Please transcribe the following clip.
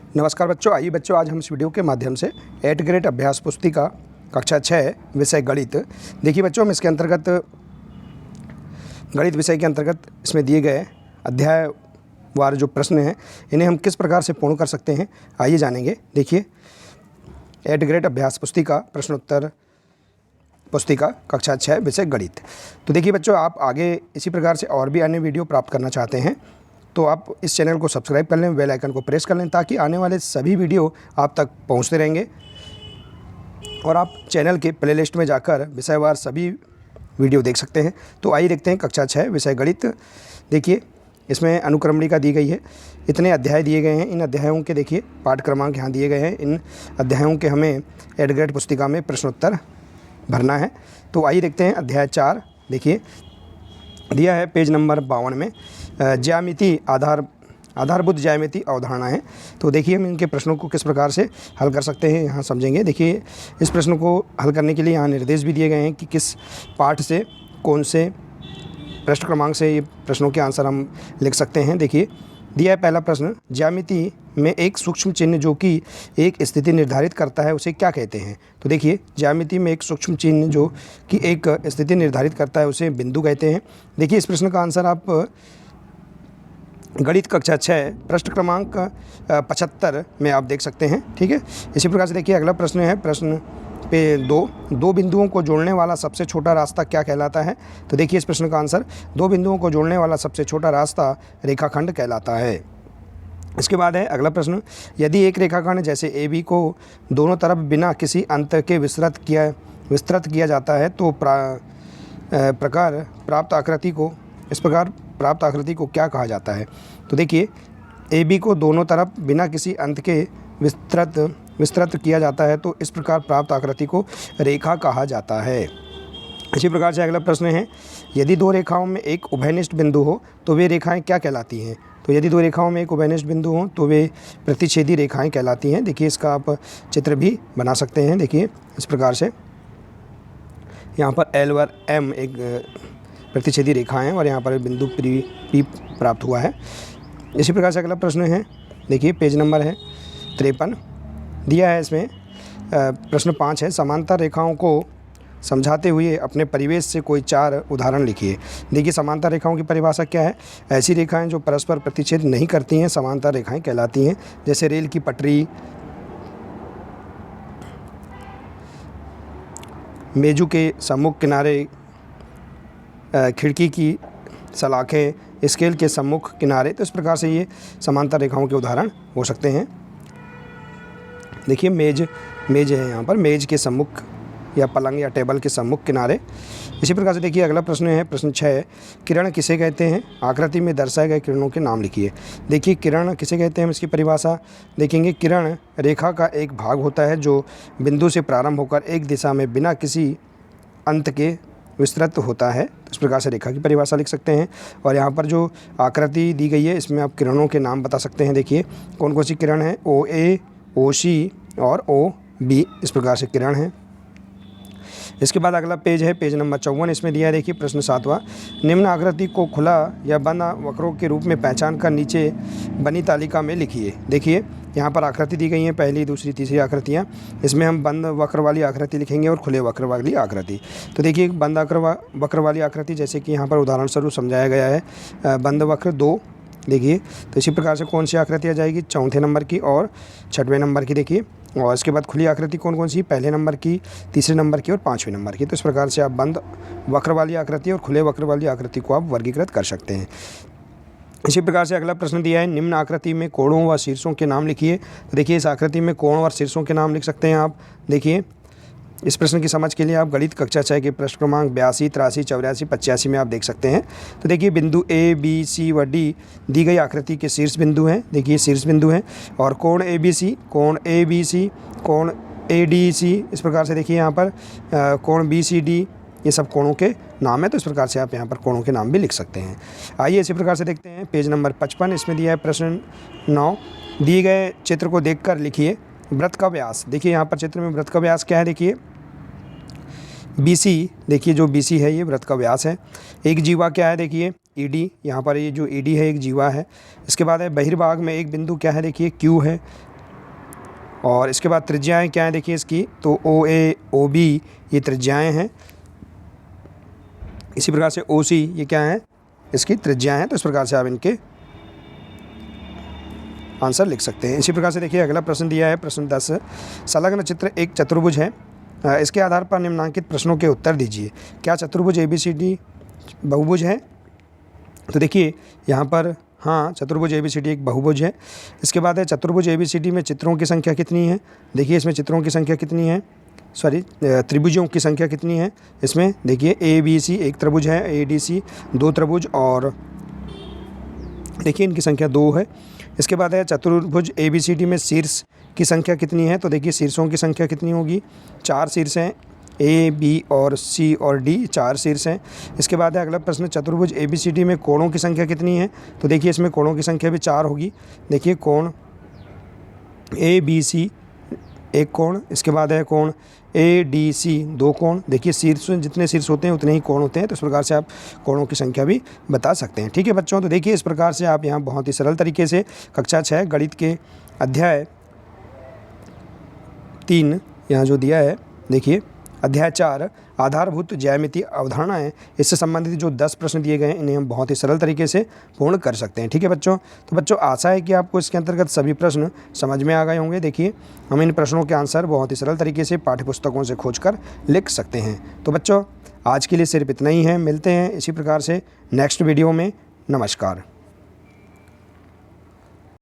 नमस्कार बच्चों, आइए बच्चों आज हम इस वीडियो के माध्यम से 8th ग्रेड अभ्यास पुस्तिका कक्षा 6 विषय गणित। देखिए बच्चों, हम इसके अंतर्गत गणित विषय के अंतर्गत इसमें दिए गए अध्यायवार जो प्रश्न हैं इन्हें हम किस प्रकार से पूर्ण कर सकते हैं, आइए जानेंगे। देखिए 8th ग्रेड अभ्यास पुस्तिका प्रश्नोत्तर पुस्तिका कक्षा 6 विषय गणित। तो देखिए बच्चों, आप आगे इसी प्रकार से और भी अन्य वीडियो प्राप्त करना चाहते हैं तो आप इस चैनल को सब्सक्राइब कर लें, बेल आइकन को प्रेस कर लें ताकि आने वाले सभी वीडियो आप तक पहुंचते रहेंगे और आप चैनल के प्लेलिस्ट में जाकर विषयवार सभी वीडियो देख सकते हैं। तो आइए देखते हैं कक्षा 6 विषय गणित। देखिए इसमें अनुक्रमणिका दी गई है, इतने अध्याय दिए गए हैं। इन अध्यायों के देखिए पाठ क्रमांक यहाँ दिए गए हैं। इन अध्यायों के हमें 8th ग्रेड पुस्तिका में प्रश्नोत्तर भरना है। तो आइए देखते हैं अध्याय 4। देखिए दिया है पेज नंबर 52 में ज्यामिति आधारभूत ज्यामिति अवधारणा है। तो देखिए हम इनके प्रश्नों को किस प्रकार से हल कर सकते हैं यहाँ समझेंगे। देखिए इस प्रश्न को हल करने के लिए यहाँ निर्देश भी दिए गए हैं कि किस पाठ से कौन से प्रश्न क्रमांक से ये प्रश्नों के आंसर हम लिख सकते हैं। देखिए दिया है पहला प्रश्न, ज्यामिति में एक सूक्ष्म चिन्ह जो कि एक स्थिति निर्धारित करता है उसे क्या कहते हैं। तो देखिए ज्यामिति में एक सूक्ष्म चिन्ह जो कि एक स्थिति निर्धारित करता है उसे बिंदु कहते हैं। देखिए इस प्रश्न का आंसर आप गणित कक्षा 6 प्रश्न क्रमांक 75 में आप देख सकते हैं। ठीक है, इसी प्रकार से देखिए अगला प्रश्न है प्रश्न पे दो बिंदुओं को जोड़ने वाला सबसे छोटा रास्ता क्या कहलाता है। तो देखिए इस प्रश्न का आंसर दो बिंदुओं को जोड़ने वाला सबसे छोटा रास्ता रेखाखंड कहलाता है। इसके बाद है अगला प्रश्न, यदि एक रेखाखंड जैसे ए बी को दोनों तरफ बिना किसी अंतर के विस्तृत किया जाता है तो इस प्रकार प्राप्त आकृति को क्या कहा जाता है। तो देखिए ए बी को दोनों तरफ बिना किसी अंत के विस्तृत किया जाता है तो इस प्रकार प्राप्त आकृति को रेखा कहा जाता है। इसी प्रकार से अगला प्रश्न है, यदि दो रेखाओं में एक उभयनिष्ठ बिंदु हो तो वे रेखाएं क्या कहलाती हैं। तो यदि दो रेखाओं में एक उभयनिष्ठ बिंदु हो तो वे प्रतिच्छेदी रेखाएं कहलाती हैं। देखिए इसका आप चित्र भी बना सकते हैं। देखिए इस प्रकार से यहाँ पर L और M एक प्रतिच्छेदी रेखा है और यहाँ पर बिंदु P प्राप्त हुआ है। इसी प्रकार से अगला प्रश्न है, देखिए पेज नंबर है 53 दिया है। इसमें प्रश्न 5 है, समांतर रेखाओं को समझाते हुए अपने परिवेश से कोई 4 उदाहरण लिखिए। देखिए समांतर रेखाओं की परिभाषा क्या है। ऐसी रेखाएं जो परस्पर प्रतिच्छेद नहीं करती हैं समांतर रेखाएं कहलाती हैं। जैसे रेल की पटरी, मेजू के सम्मुख किनारे, खिड़की की सलाखें, स्केल के सम्मुख किनारे। तो इस प्रकार से ये समांतर रेखाओं के उदाहरण हो सकते हैं। देखिए मेज है, यहाँ पर मेज के सम्मुख या पलंग या टेबल के सम्मुख किनारे। इसी प्रकार से देखिए अगला प्रश्न है प्रश्न 6, किरण किसे कहते हैं। आकृति में दर्शाए गए किरणों के नाम लिखिए। देखिए किरण किसे कहते हैं, हम इसकी परिभाषा देखेंगे। किरण रेखा का एक भाग होता है जो बिंदु से प्रारंभ होकर एक दिशा में बिना किसी अंत के विस्तृत होता है। इस प्रकार से रेखा की परिभाषा लिख सकते हैं। और यहाँ पर जो आकृति दी गई है इसमें आप किरणों के नाम बता सकते हैं। देखिए कौन कौन सी किरण है, OA, OC और OB, इस प्रकार से किरण है। इसके बाद अगला पेज है पेज नंबर 54। इसमें दिया है देखिए प्रश्न 7वां, निम्न आकृति को खुला या बंद वक्रों के रूप में पहचान कर नीचे बनी तालिका में लिखिए। देखिए यहाँ पर आकृति दी गई हैं, पहली, दूसरी, तीसरी आकृतियाँ। इसमें हम बंद वक्र वाली आकृति लिखेंगे और खुले वक्र वाली आकृति। तो देखिए बंद वक्र वाली आकृति जैसे कि यहाँ पर उदाहरण स्वरूप समझाया गया है, बंद वक्र 2। देखिए तो इसी प्रकार से कौन सी आकृति आ जाएगी, 4थे नंबर की और 6वें नंबर की। देखिए और इसके बाद खुली आकृति कौन कौन सी, 1 नंबर की, 3 नंबर की और 5वें नंबर की। तो इस प्रकार से आप बंद वक्र वाली आकृति और खुले वक्र वाली आकृति को आप वर्गीकृत कर सकते हैं। इसी प्रकार से अगला प्रश्न दिया है, निम्न आकृति में कोणों व शीर्षों के नाम लिखिए। तो देखिए इस आकृति में कोण और शीर्षों के नाम लिख सकते हैं आप। देखिए इस प्रश्न की समझ के लिए आप गणित कक्षा 6 के प्रश्न क्रमांक 82, 83, 84, 85 में आप देख सकते हैं। तो देखिए बिंदु A, B, C व D दी गई आकृति के शीर्ष बिंदु हैं। देखिए शीर्ष बिंदु हैं और कोण ABC, कोण ADC, इस प्रकार से देखिए यहाँ पर कोण BCD, ये सब कोणों के नाम है। तो इस प्रकार से आप यहाँ पर कोणों के नाम भी लिख सकते हैं। आइए इसी प्रकार से देखते हैं पेज नंबर 55। इसमें दिया है प्रश्न 9, दिए गए चित्र को देखकर लिखिए वृत्त का व्यास। देखिए यहाँ पर चित्र में वृत्त का व्यास क्या है, देखिए BC, देखिए जो BC है ये वृत्त का व्यास है। एक जीवा क्या है, देखिए ED, यहाँ पर ये जो ED है एक जीवा है। इसके बाद है बहिर्भाग में एक बिंदु क्या है, देखिए Q है। और इसके बाद त्रिज्याएँ क्या हैं देखिए इसकी, तो ओ ए ओ बी ये त्रिज्याएँ हैं। इसी प्रकार से ओ सी ये क्या है, इसकी त्रिज्याएँ हैं। तो इस प्रकार से आप इनके आंसर लिख सकते हैं। इसी प्रकार से देखिए अगला प्रश्न दिया है, प्रश्न 10, संलग्न चित्र एक चतुर्भुज है, इसके आधार पर निम्नलिखित प्रश्नों के उत्तर दीजिए। क्या चतुर्भुज ABCD बहुभुज है? तो देखिए यहाँ पर हाँ, चतुर्भुज ABCD एक बहुभुज है। इसके बाद है चतुर्भुज ABCD में चित्रों की संख्या कितनी है? देखिए इसमें चित्रों की संख्या कितनी है, सॉरी त्रिभुजों की संख्या कितनी है इसमें, देखिए ABC एक त्रिभुज है, ADC दो त्रिभुज, और देखिए इनकी संख्या 2 है। इसके बाद है चतुर्भुज ABCD में शीर्ष की संख्या कितनी है? तो देखिए शीर्षों की संख्या कितनी होगी, 4 शीर्ष हैं, A, B और C और D 4 शीर्ष हैं। इसके बाद है अगला प्रश्न, चतुर्भुज ABCD में कोणों की संख्या कितनी है? तो देखिए इसमें कोणों की संख्या भी 4 होगी। देखिए कोण ABC एक कोण, इसके बाद है कोण ADC 2 कोण। देखिए शीर्ष जितने शीर्ष होते हैं उतने ही कोण होते हैं, तो इस प्रकार से आप कोणों की संख्या भी बता सकते हैं। ठीक है बच्चों, तो देखिए इस प्रकार से आप यहाँ बहुत ही सरल तरीके से कक्षा 6 गणित के अध्याय 3 यहाँ जो दिया है, देखिए अध्याय 4 आधारभूत ज्यामितीय अवधारणाएं, इससे संबंधित जो 10 प्रश्न दिए गए हैं इन्हें हम बहुत ही सरल तरीके से पूर्ण कर सकते हैं। ठीक है बच्चों, तो बच्चों आशा है कि आपको इसके अंतर्गत सभी प्रश्न समझ में आ गए होंगे। देखिए हम इन प्रश्नों के आंसर बहुत ही सरल तरीके से पाठ्यपुस्तकों से खोजकर लिख सकते हैं। तो बच्चों आज के लिए सिर्फ इतना ही है, मिलते हैं इसी प्रकार से नेक्स्ट वीडियो में। नमस्कार।